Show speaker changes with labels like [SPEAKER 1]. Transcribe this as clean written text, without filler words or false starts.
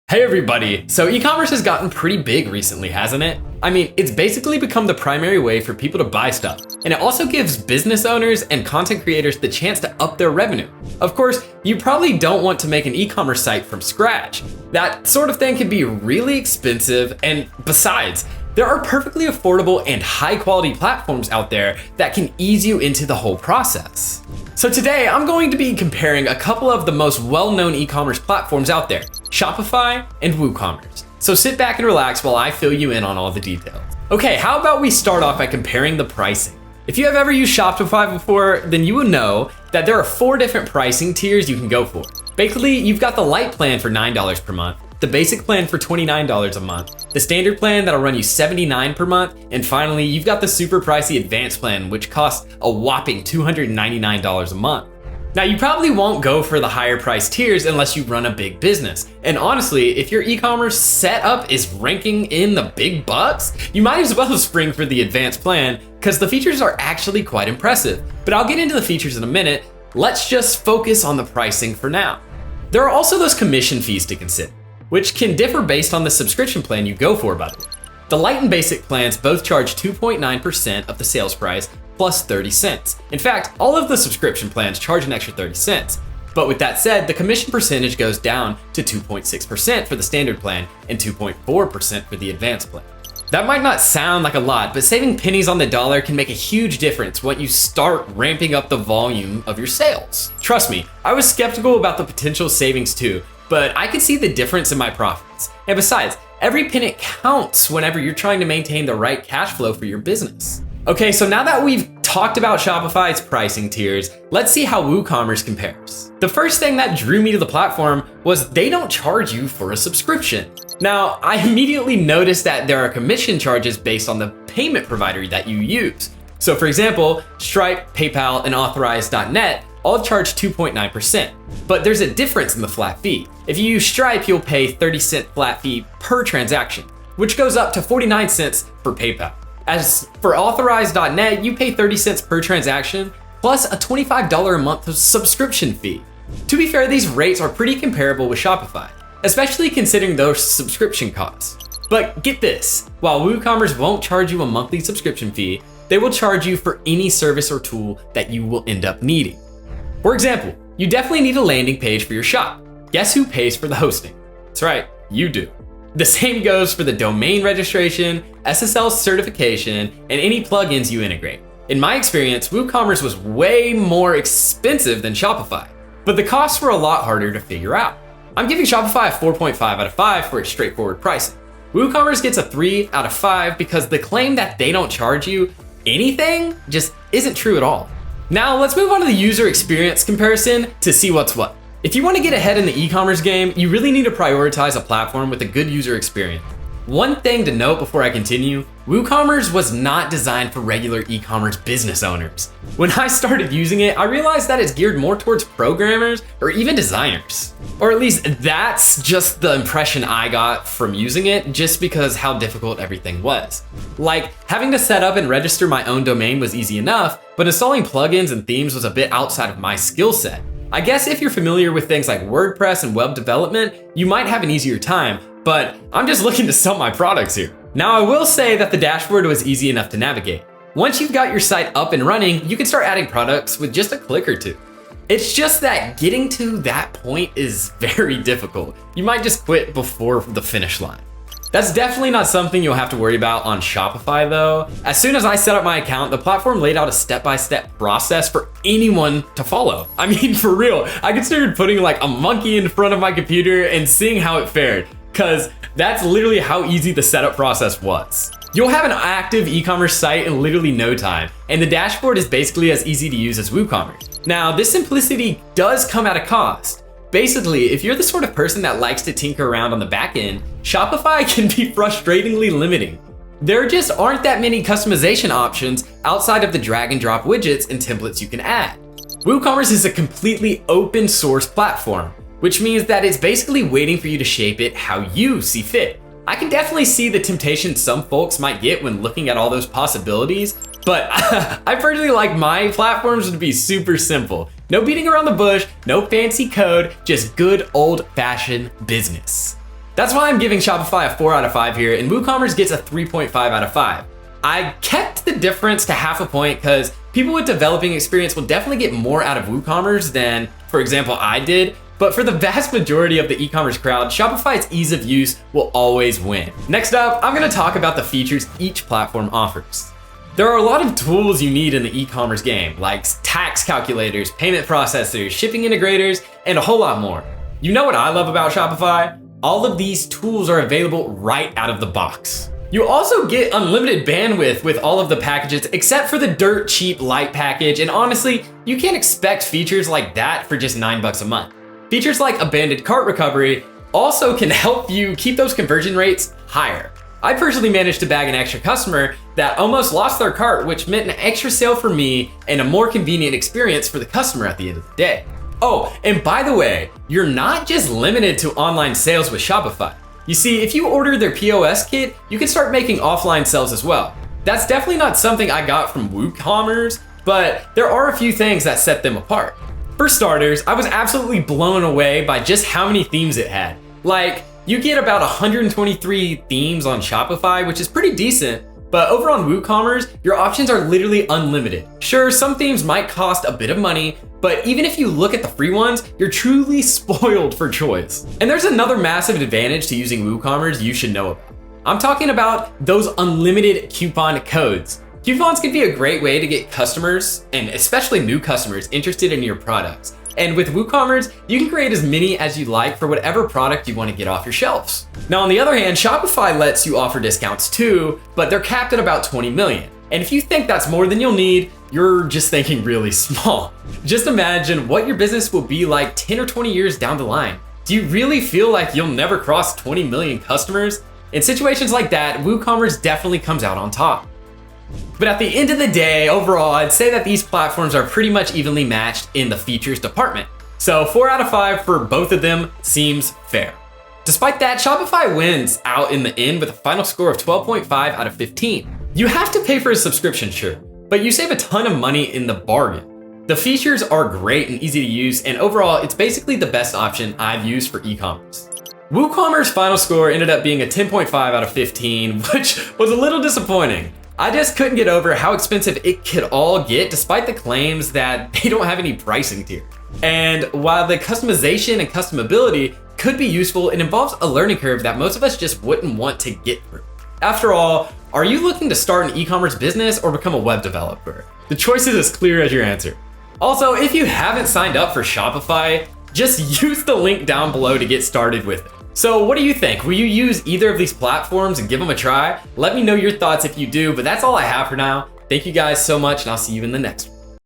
[SPEAKER 1] Hey everybody! So e-commerce has gotten pretty big recently, hasn't it? I mean, it's basically become the primary way for people to buy stuff, and it also gives business owners and content creators the chance to up their revenue. Of course, you probably don't want to make an e-commerce site from scratch. That sort of thing can be really expensive, and besides, there are perfectly affordable and high quality platforms out there that can ease you into the whole process. So today, I'm going to be comparing a couple of the most well-known e-commerce platforms out there, Shopify and Woocommerce. So sit back and relax while I fill you in on all the details. Okay, how about we start off by comparing the pricing? If you have ever used Shopify before, then you will know that there are 4 different pricing tiers you can go for. Basically, you've got the light plan for $9 per month, the basic plan for $29 a month, the standard plan that'll run you $79 per month, and finally, you've got the super pricey advanced plan, which costs a whopping $299 a month. Now, you probably won't go for the higher price tiers unless you run a big business. And honestly, if your e-commerce setup is ranking in the big bucks, you might as well spring for the advanced plan because the features are actually quite impressive. But I'll get into the features in a minute. Let's just focus on the pricing for now. There are also those commission fees to consider, which can differ based on the subscription plan you go for, by the way. The light and basic plans both charge 2.9% of the sales price plus 30 cents. In fact, all of the subscription plans charge an extra 30 cents. But with that said, the commission percentage goes down to 2.6% for the standard plan and 2.4% for the advanced plan. That might not sound like a lot, but saving pennies on the dollar can make a huge difference when you start ramping up the volume of your sales. Trust me, I was skeptical about the potential savings too, but I could see the difference in my profits. And besides, every penny counts whenever you're trying to maintain the right cash flow for your business. Okay, so now that we've talked about Shopify's pricing tiers, let's see how WooCommerce compares. The first thing that drew me to the platform was they don't charge you for a subscription. Now, I immediately noticed that there are commission charges based on the payment provider that you use. So for example, Stripe, PayPal, and Authorize.net all charge 2.9%, but there's a difference in the flat fee. If you use Stripe, you'll pay 30-cent flat fee per transaction, which goes up to 49 cents for PayPal. As for Authorize.net, you pay 30 cents per transaction, plus a $25 a month subscription fee. To be fair, these rates are pretty comparable with Shopify, especially considering those subscription costs. But get this, while WooCommerce won't charge you a monthly subscription fee, they will charge you for any service or tool that you will end up needing. For example, you definitely need a landing page for your shop. Guess who pays for the hosting? That's right, you do. The same goes for the domain registration, SSL certification, and any plugins you integrate. In my experience, WooCommerce was way more expensive than Shopify, but the costs were a lot harder to figure out. I'm giving Shopify a 4.5 out of 5 for its straightforward pricing. WooCommerce gets a 3 out of 5 because the claim that they don't charge you anything just isn't true at all. Now let's move on to the user experience comparison to see what's what. If you want to get ahead in the e-commerce game, you really need to prioritize a platform with a good user experience. One thing to note before I continue, WooCommerce was not designed for regular e-commerce business owners. When I started using it, I realized that it's geared more towards programmers or even designers. Or at least that's just the impression I got from using it, just because how difficult everything was. Like, having to set up and register my own domain was easy enough, but installing plugins and themes was a bit outside of my skill set. I guess if you're familiar with things like WordPress and web development, you might have an easier time, but I'm just looking to sell my products here. Now, I will say that the dashboard was easy enough to navigate. Once you've got your site up and running, you can start adding products with just a click or two. It's just that getting to that point is very difficult. You might just quit before the finish line. That's definitely not something you'll have to worry about on Shopify though. As soon as I set up my account, the platform laid out a step-by-step process for anyone to follow. I mean, for real, I considered putting like a monkey in front of my computer and seeing how it fared, because that's literally how easy the setup process was. You'll have an active e-commerce site in literally no time, and the dashboard is basically as easy to use as WooCommerce. Now, this simplicity does come at a cost. Basically, if you're the sort of person that likes to tinker around on the back end, Shopify can be frustratingly limiting. There just aren't that many customization options outside of the drag and drop widgets and templates you can add. WooCommerce is a completely open source platform, which means that it's basically waiting for you to shape it how you see fit. I can definitely see the temptation some folks might get when looking at all those possibilities, but I personally like my platforms to be super simple. No beating around the bush, no fancy code, just good old-fashioned business. That's why I'm giving Shopify a 4 out of 5 here, and WooCommerce gets a 3.5 out of 5. I kept the difference to half a point because people with developing experience will definitely get more out of WooCommerce than, for example, I did. But for the vast majority of the e-commerce crowd, Shopify's ease of use will always win. Next up, I'm gonna talk about the features each platform offers. There are a lot of tools you need in the e-commerce game, like tax calculators, payment processors, shipping integrators, and a whole lot more. You know what I love about Shopify? All of these tools are available right out of the box. You also get unlimited bandwidth with all of the packages except for the dirt cheap light package, and honestly, you can't expect features like that for just $9 a month. Features like abandoned cart recovery also can help you keep those conversion rates higher. I personally managed to bag an extra customer that almost lost their cart, which meant an extra sale for me and a more convenient experience for the customer at the end of the day. Oh, and by the way, you're not just limited to online sales with Shopify. You see, if you order their POS kit, you can start making offline sales as well. That's definitely not something I got from Woocommerce, but there are a few things that set them apart. For starters, I was absolutely blown away by just how many themes it had. Like, you get about 123 themes on Shopify, which is pretty decent, but over on WooCommerce, your options are literally unlimited. Sure, some themes might cost a bit of money, but even if you look at the free ones, you're truly spoiled for choice. And there's another massive advantage to using WooCommerce you should know about. I'm talking about those unlimited coupon codes. Coupons can be a great way to get customers, and especially new customers, interested in your products. And with WooCommerce, you can create as many as you like for whatever product you want to get off your shelves. Now, on the other hand, Shopify lets you offer discounts too, but they're capped at about 20 million. And if you think that's more than you'll need, you're just thinking really small. Just imagine what your business will be like 10 or 20 years down the line. Do you really feel like you'll never cross 20 million customers? In situations like that, WooCommerce definitely comes out on top. But at the end of the day, overall, I'd say that these platforms are pretty much evenly matched in the features department. So 4 out of 5 for both of them seems fair. Despite that, Shopify wins out in the end with a final score of 12.5 out of 15. You have to pay for a subscription, sure, but you save a ton of money in the bargain. The features are great and easy to use, and overall, it's basically the best option I've used for e-commerce. WooCommerce final score ended up being a 10.5 out of 15, which was a little disappointing. I just couldn't get over how expensive it could all get despite the claims that they don't have any pricing tier. And while the customization and customability could be useful, it involves a learning curve that most of us just wouldn't want to get through. After all, are you looking to start an e-commerce business or become a web developer? The choice is as clear as your answer. Also, if you haven't signed up for Shopify, just use the link down below to get started with it. So what do you think? Will you use either of these platforms and give them a try? Let me know your thoughts if you do, but that's all I have for now. Thank you guys so much, and I'll see you in the next one.